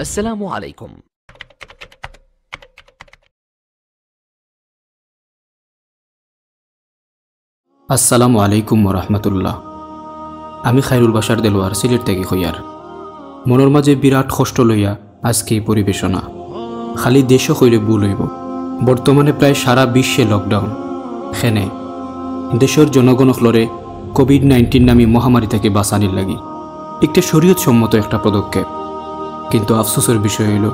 السلام عليكم. আসসালামু আলাইকুম ওরহমতুল্লাহ। আমি খায়রুল বাশার দেলোয়ার, সিলেট থেকে হইয়ার। মনের মাঝে বিরাট কষ্ট লইয়া আজকে এই পরিবেশনা। খালি দেশও হইলে ভুল হইব। বর্তমানে প্রায় সারা বিশ্বে লকডাউন। খেনে দেশের জনগণকলরে কোভিড-19 নামী মহামারী থেকে বাঁচানির লাগি একটা শরীয়ত সম্মত একটা পদক্ষেপ। কিন্তু আফসোসের বিষয় হইল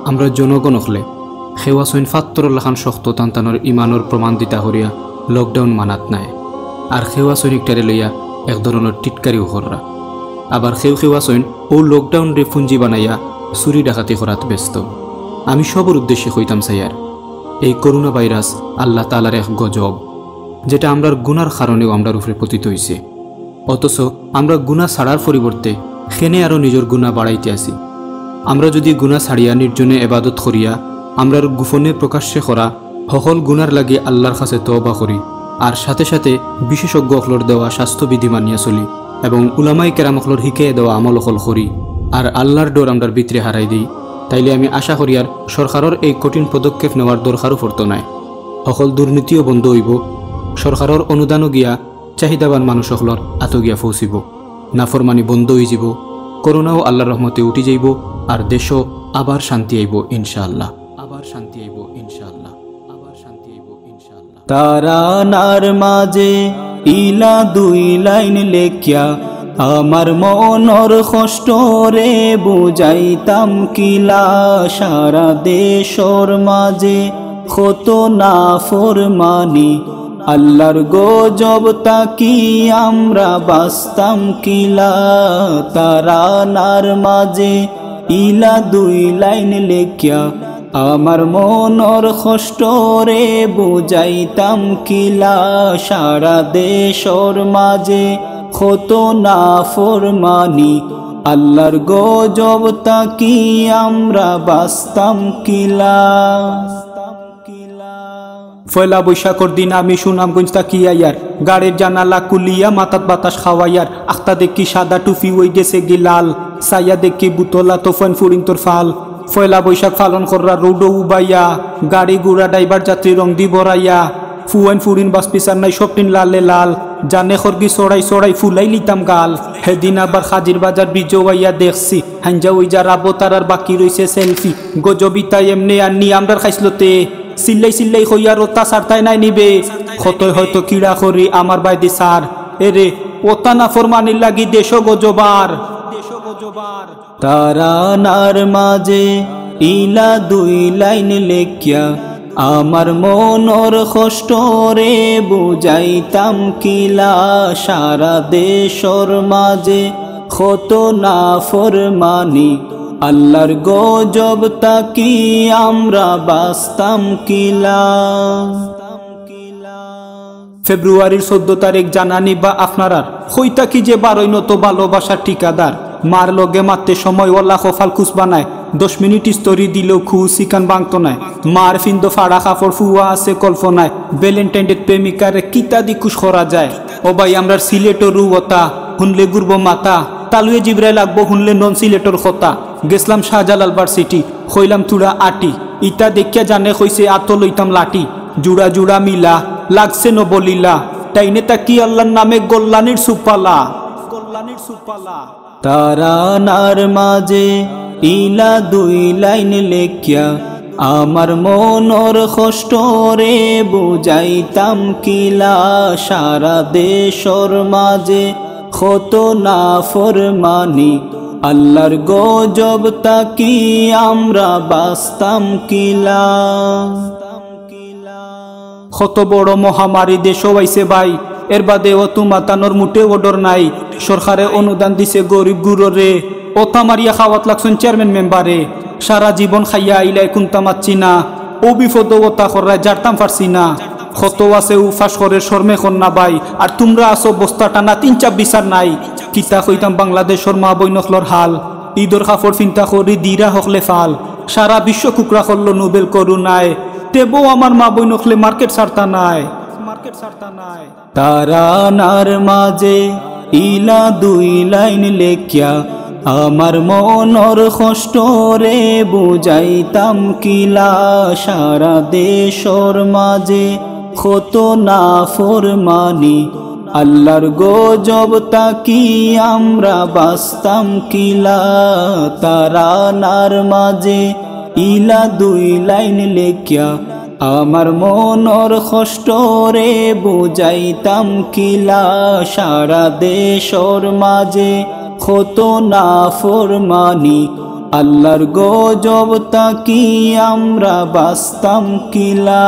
আমরা জনগণকলে খেওয়া সৈন ৭৫ লাখান শক্ত টানটানোর ইমানোর প্রমাণ দিতা হরিয়া লকডাউন মানাত নাই। আর খেওয়া সৈনিকটারে লইয়া এক ধরনের টিটকারিও হররা। আবার খেওয়া সৈন ও লকডাউন রে ফুঞ্জি বানাইয়া চুরি ডাকাতি করাত ব্যস্ত। আমি সবর উদ্দেশ্যে কইতাম চাইয়ার, এই করোনা ভাইরাস আল্লাহ তাআলার এক গজব, যেটা আমরার গুনার কারণেও আমরার উপরে পতিত হইছে। অথচ আমরা গুনাহ ছাড়ার পরিবর্তে খেনে আরও নিজের গুনাহ বাড়াইতে আসি। আমরা যদি গুনাহ ছাড়িয়া নির্জনে এবাদত করিয়া আমরার গোপনে প্রকাশ্যে করা সকল গুনার লাগি আল্লাহর কাছে তওবা করি, আর সাথে সাথে বিশেষজ্ঞ অকলর দেওয়া স্বাস্থ্যবিধি মানিয়া চলি এবং উলামাই কেরাম অকলর শিখাইয়া দেওয়া আমল অকল করি, আর আল্লাহর ডোর আমরার ভিতরে হারাই দিই, তাইলে আমি আশা করি আর সরকারের এই কঠিন পদক্ষেপ নেওয়ার দরকারও পড়তো নাই। সকল দুর্নীতিও বন্ধ হইব, সরকারের অনুদানও গিয়া চাহিদাবান মানুষ সকলর আতগিয়া পৌঁছিব, নাফরমানি বন্ধ হয়ে যাব, করোনাও আল্লাহর রহমতে উঠি যাইব, আর দেশও আবার শান্তি আইব ইনশাআল্লাহ। আবার শান্তি আইব ইনশাআল্লাহ। আবার শান্তি আইব ইনশাআল্লাহ। তারানার মাঝে ইলা দুই লাইন লেখিয়া আমার মনর কষ্ট রে বুঝাইতাম কিলা। সারা দেশর মাঝে কত না ফরমানি, আল্লাহর গজব তাকি আমরা বাঁচতাম কিলা। তারানার মাঝে ইলা দুই লাইন লেখিয়া আমার মনর কষ্ট রে বুঝাইতাম কিলা। সারা দেশর মাঝে কত না ফরমানি, আল্লাহর গজব তাকি আমরা বাঁচতাম কিলা। পয়লা বৈশাখর দিন আমি সুনামগঞ্জ তাকিয়া ইয়ার গাড়ির জানালা কুলিয়া মাথাত বাতাস খাওয়াইয়ার। আখতা দেখি সাদা টুফি ওই গেছে গিলাল, সাইয়া দেখি বুতলা তোফান ফুরিং তোর ফাল। পয়লা বৈশাখ পালন করা রোডো উবাইয়া, গাড়ি গুড়া ড্রাইভার যাত্রী রং দি বরাইয়া। ফুয়াইন ফুরিন বাস পিসার নাই সবটিন লালে লাল, জানে খরগি চড়াই চড়াই ফুলাই লিতাম গাল। সেদিন আবার হাজির বাজার বিজওয়াইয়া দেখছি হাঞ্জা ওই যা রাবো তারার বাকি রইছে সেলফি। গজবিতা এমনি আর নি আমরার খাইসলতে চিল্লাই চিল্লাই হইয়া রোতা সারতাই নাই নিবে। কতই হয়তো কিড়া করি আমার বাইদি সার, এরে ওতা না ফরমানির লাগি দেশ গজবার। তারানার মাঝে ইলা দুই লাইন লেখিয়া আমার মনর কষ্ট রে বুঝাইতাম কিলা। সারা দেশর মাঝে কত না ফরমানি, আল্লাহর গজব তাকি আমরা বাঁচতাম কিলা। ফেব্রুয়ারির 14 তারিখ জানানি বা আপনারার হইতা কি যে বারোই নত ভালোবাসার ঠিকাদার। মার লগে মারতে সময় ওলা খোফাল খুশ বানায়, 10 মিনিট স্টোরি দিলেও খু চিকান বাংতো নাই। মার ফিন্দো ফাড়া কাপড় ফুয়া আছে কল্পনায়, ভ্যালেন্টাইন ডে প্রেমিকারে কিতা দি খুশ করা যায়। ও ভাই আমরার সিলেটর রুবতা হুনলে গুরব মাতা, তালুয়ে জিব্রাই লাগবো হুনলে নন সিলেটর খতা। গেছলাম শাহজালাল ভার্সিটি হইলাম তুড়া আটি, ইটা দেখিয়া জানে কইছে আত লইতাম লাঠি। জুড়া জুড়া মিলা লাগছে ন বলিলা, তাইনে তা কি আল্লাহর নামে গোল্লানির সুপালা। তারানার মাঝে ইলা দুই লাইন লেখিয়া আমার মনর কষ্ট রে বুঝাইতাম কিলা। সারা দেশর মাঝে কত না ফরমানি, আল্লাহর গজব তাকি আমরা বাঁচতাম কিলা। কত বড় মহামারী দেশ হইছে ভাই, এর বাদেও তুমাতানোর মুটে ওডর নাই। সরকারে অনুদান দিছে গরিব গুররে, ওতা মারিয়া খাওয়াত লাগছেন চেয়ারম্যান মেম্বারে। সারা জীবন খাইয়া আইলাই কুন্তা মাচ্ছি না, ও বিপদ ওতা করায় জারতাম পারছি না। কত আছে উফাস করে শর্মে কন্যা ভাই, আর তোমরা আসো বস্তা টানা 3 বিচার নাই। কিতা কইতাম বাংলাদেশর মা বইনকলর হাল, ঈদর কাপড় ফিন্তা করি দিরা হকলে ফাল। সারা বিশ্ব কুকরা করলো নোবেল করুনায়, তেবো আমার মা বইনকলে মার্কেট ছাড়তা নাই। তারানার মাঝে ইলা দুই লাইন লেখিয়া আমার মনর কষ্ট রে বুঝাইতাম কিলা সারা দেশর মাঝে কত না ফরমানি আল্লাহর গজব তাকি আমরা বাস্তাম কিলা তারানার মাঝে ইলা দুই লাইন লেখিয়া আমার মনর কষ্ট রে বুঝাইতাম কিলা সারা দেশর মাঝে কত না ফরমানি আল্লাহর গজব তাকি আমরা বাস্তাম কিলা।